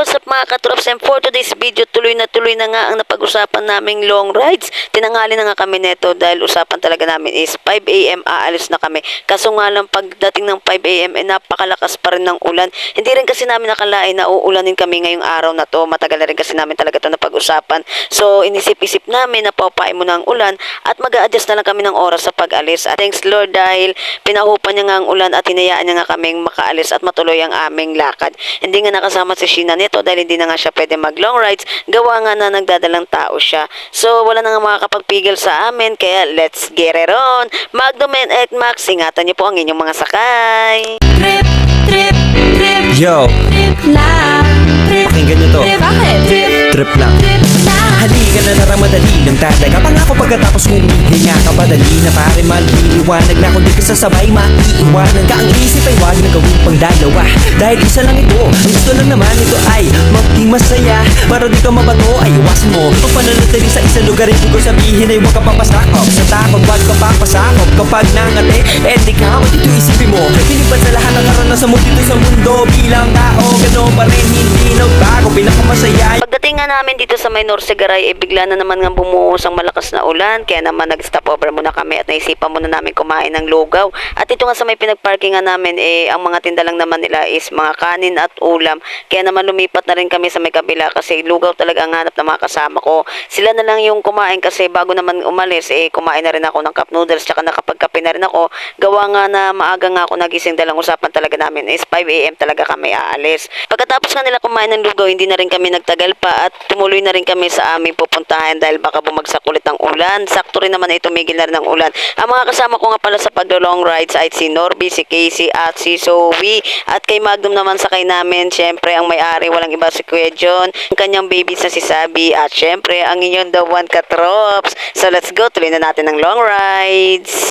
what's up mga katrops, and for today's video, tuloy na nga ang napag-usapan naming long rides. Tinanghali na nga kami neto dahil usapan talaga namin is 5 AM aalis na kami. Kaso nga lang pagdating ng 5 AM napakalakas pa rin ng ulan. Hindi rin kasi namin nakalain na uulanin kami ngayong araw na to. Matagal na rin kasi namin talaga ito napag-usapan. So inisip-isip namin na paupain mo na ang ulan at mag-a-adjust na lang kami ng oras sa pag-alis. At thanks Lord dahil pinahupan niya nga ang ulan at hinayaan niya nga kaming makaalis at matuloy ang aming lakad. Hindi nga nakasama si Sheena nito dahil hindi na nga siya pwede mag long rides, gawa nga na nagdadalang tao siya. So wala na nga makakapagpigil sa amin, kaya let's get it on. Magdom and Max, ingatan niyo po ang inyong mga sakay. Trip, trip, trip. Yo, Trip lang. Trip, pakinggan nyo to. trip. Bakit? Trip, Trip lang. trip lang. Halika na naramadali ng talaga. Pangako pagkatapos humihinga ka padali na pare maliliwanag na kung di ka sasabay maiiwanan ka. Ang isip ay wag na gawin pang dalawa dahil isa lang ito. Ang gusto lang naman ito ay maging masaya. Para di ka mabato ay iwasan mo pag pananatili sa isang lugar. Hindi ko sabihin ay huwag ka papasakop sa takot, wag ka papasakop. Kapag nangate, di ka dito isipin mo pinipan sa lahat ng karanasan mo dito sa mundo. Bilang tao, gano'n pa rin hindi nagbago. Pinakamasaya. Pagdating nga namin dito sa May Norsegaray, bigla na naman nga bumuhos ang malakas na ulan. Kaya naman nag-stop over muna kami at naisipan muna namin kumain ng lugaw. At ito nga sa may pinagparkingan namin, ang mga tinda lang naman nila is mga kanin at ulam. Kaya naman lumipat na rin kami sa may kabila kasi lugaw talaga ang hanap ng mga kasama ko. Sila na lang yung kumain kasi bago naman umalis, kumain na rin ako ng cup noodles tsaka nakapagkape na rin ako. Gawa nga na maaga nga ako nagising dalang usapan talaga namin is 5 AM talaga kami aalis. Pagkatapos nga nila kumain ng lugaw, hindi na rin kami nagtagal pa at tumuloy na rin kami sa aming pupuntahan dahil baka bumagsak ulit ang ulan. Sakto rin naman na tumigil na rin ang ulan. Ang mga kasama ko nga pala sa pag-long rides ay si Norby, si Casey at si Zoe. At kay Magdom naman sakay namin, syempre ang may-ari walang iba si Kuya John, ang kanyang babies na si Sabi at syempre ang inyong the one katrops. So let's go, tuloy na natin ang long rides.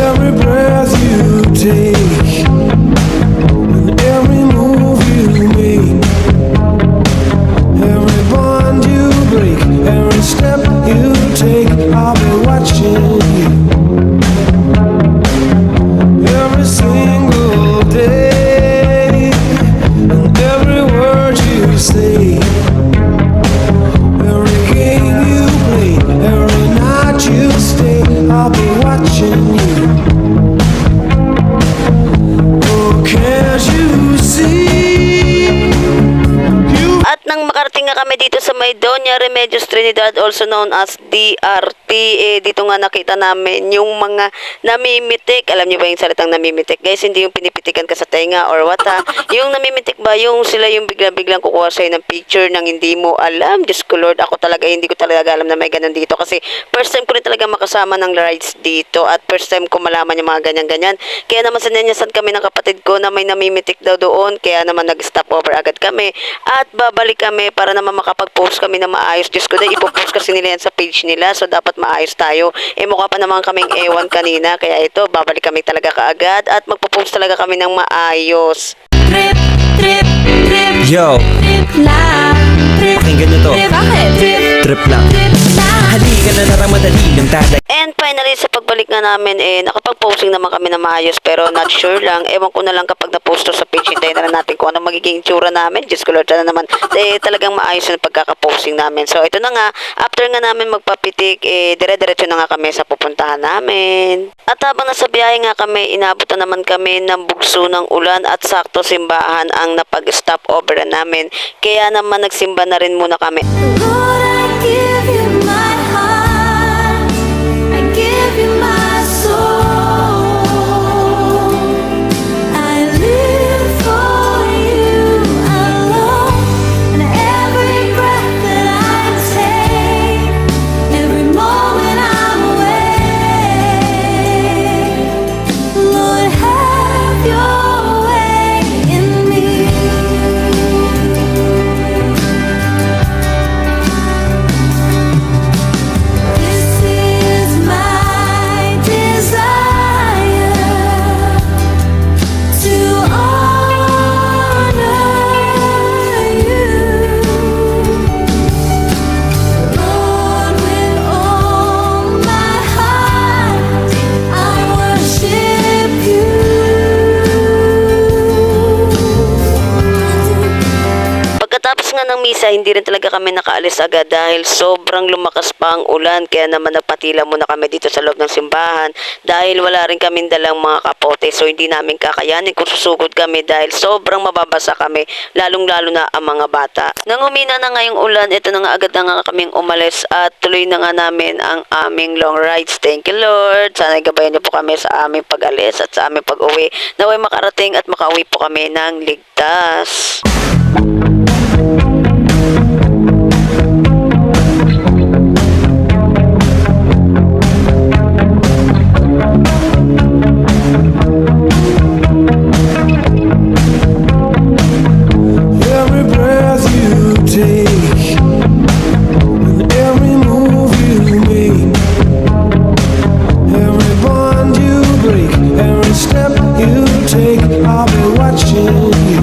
Every breath you take and every move you make, every bond you break, every step you take, I'll be watching you every single day, and every word you say, every game you play, every night you stay, I'll be watching you. Oh, can't you see? At nang makarating nga kami dito sa may Doña Remedios Trinidad, also known as DRT, dito nga nakita namin yung mga namimitik. Alam niyo ba yung salitang namimitik? Guys, hindi yung pinipitikan ka sa tenga or what ha? Yung namimitik ba, yung sila yung biglang kukuha sa'yo ng picture nang hindi mo alam. Diyos ko Lord, ako talaga, hindi ko talaga alam na may ganun dito. Kasi first time ko rin talaga makasama ng rides dito at first time ko malaman yung mga ganyan-ganyan. Kaya naman sinenyasan kami ng kapatid ko na may namimitik daw doon. Kaya naman nag-stop over agad kami. At babalik kami para naman makapag-post kami na maayos. Diyos ko, dahil ipopost kasi nila yan sa page nila. So, dapat maayos tayo. Mukha pa naman kaming ewan kanina. Kaya ito, babalik kami talaga kaagad. At magpo-post talaga kami ng maayos. Trip, trip, trip. Yo, Trip lang. Trip, pakinggan nyo to. trip. Bakit? Trip, Trip lang. trip lang. Halika na naramadali ng talaga. And finally, sa pagbalik nga namin, nakapag-posting naman kami na maayos pero not sure lang. Ewan ko na lang kapag na-post to sa page, hintayin na lang natin kung ano magiging itsura namin. Diyos ko Lord, na naman. Talagang maayos yung pagkaka-posting namin. So, ito na nga. After nga namin magpapitik, dire-diretso na nga kami sa pupuntahan namin. At habang nasa biyahe nga kami, inabot na naman kami ng bugso ng ulan at sakto simbahan ang napag-stop over namin. Kaya naman nagsimba na rin muna kami. Lord, I give you my heart. I give you my soul. I live for you alone. And every breath that I take, every moment I'm awake. Lord, have your way in me. Pagkatapos nga ng misa, hindi rin talaga kami nakaalis agad dahil sobrang lumakas pa ang ulan. Kaya naman nagpatila muna kami dito sa loob ng simbahan dahil wala rin kaming dalang mga kapote. So hindi namin kakayanin kung susugod kami dahil sobrang mababasa kami, lalong-lalo na ang mga bata. Nang umina na ngayong ulan, ito na nga agad na nga kaming umalis at tuloy na nga namin ang aming long rides. Thank you Lord. Sana gabayan niyo po kami sa aming pag-alis at sa aming pag-uwi. Naway makarating at makauwi po kami ng ligtas. Every breath you take, and every move you make, every bond you break, every step you take, I'll be watching you.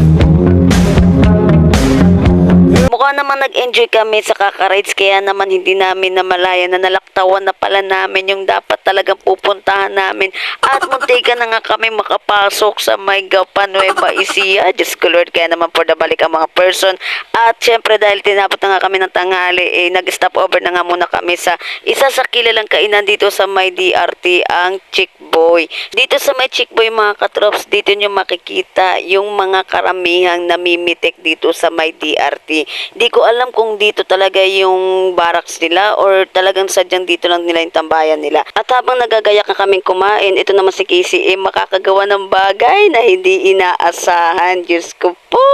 Mukha naman nag-enjoy kami sa kakarides kaya naman hindi namin namalayan na nalaktawan na pala namin yung dapat talagang pupuntahan namin at muntikan na nga kami makapasok sa may Gapan Nueva Ecija. Diyos ko Lord, kaya naman for the balik ang mga person at syempre dahil tinapot na nga kami ng tanghali, nag-stop over na nga muna kami sa isa sa kilalang kainan dito sa may DRT, ang Chick Boy. Dito sa may Chick Boy mga katrops, dito nyo makikita yung mga karamihang namimitik dito sa may DRT. Di ko alam kung dito talaga yung barracks nila or talagang sadyang dito lang nila yung tambayan nila. At habang nagagayak na kaming kumain, ito naman si Casey makakagawa ng bagay na hindi inaasahan. Diyos ko po!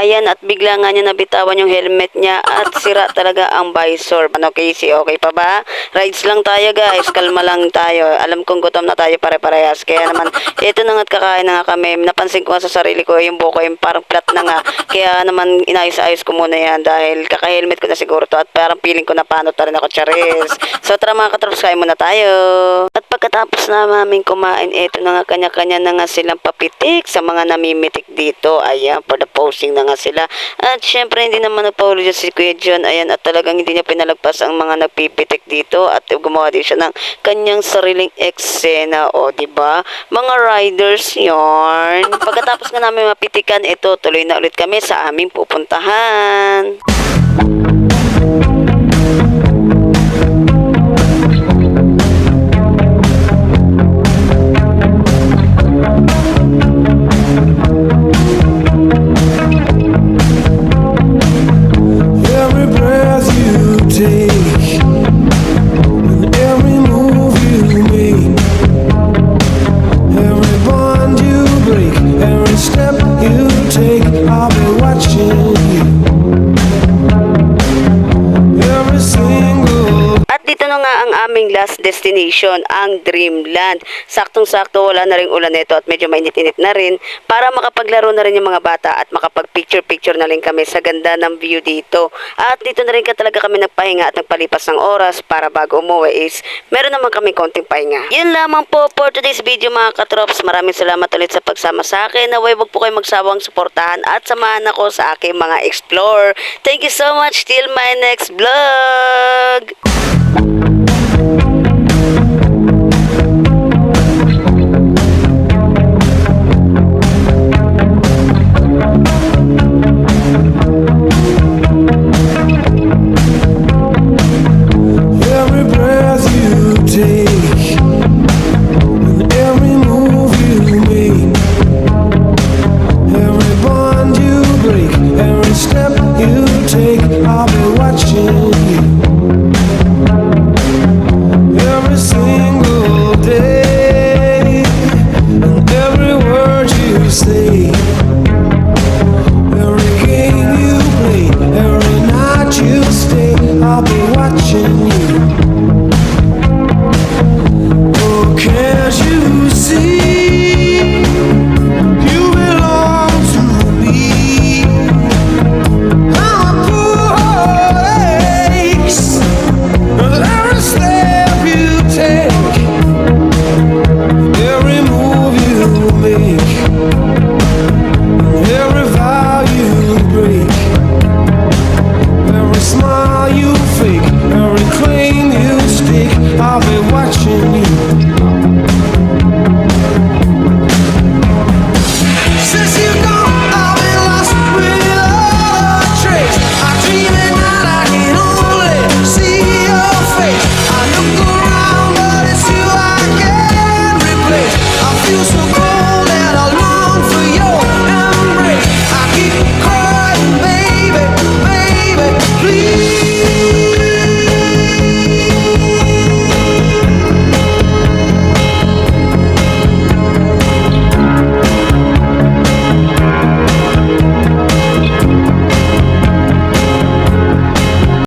Ayan, at bigla nga niya nabitawan yung helmet niya at sira talaga ang visor. Ano Casey, okay pa ba? Rides lang tayo guys, kalma lang tayo. Alam kong gutom na tayo pare-parehas. Kaya naman, ito na nga't kakain na nga kami. Napansin ko nga sa sarili ko, yung buko yung parang flat na nga. Kaya naman inayos-ayos ko muna yan dahil kaka-helmet ko na siguro to at parang feeling ko na paano ta rin ako, charis. So tara mga katrops, kain muna tayo. At pagkatapos na namin kumain, ito na nga kanya-kanya na nga silang papitik sa mga namimitik dito. Ayan, for the posing na nga sila. At syempre hindi naman nagpahuli dyan si Kuya John. Ayan, at talagang hindi niya pinalagpas ang mga nagpipitik dito at gumawa din siya ng kanyang sariling eksena. O, diba? Mga riders yarn. Pagkatapos nga namin mapitikan, ito, tuloy na ulit kami sa aming pupuntahan. Every breath you take, and every move you make, every bond you break, every step you take, I'll be watching you. Every single At dito na nga ang aming last destination, ang Dreamland. Saktong-sakto, wala na rin ulan nito at medyo mainit-init na rin para makapaglaro na rin yung mga bata at makapag-picture-picture na rin kami sa ganda ng view dito. At dito na rin talaga kami nagpahinga at nagpalipas ng oras para bago umuwi is meron naman kami konting pahinga. Yun lamang po for today's video mga katrops. Maraming salamat ulit sa pagsama sa akin. Naway wag po kayo magsawang suportahan at samahan ako sa aking mga explore. Thank you so much. Till my next vlog! every breath you take, and every move you make, every bond you break, every step you take, I'll be watching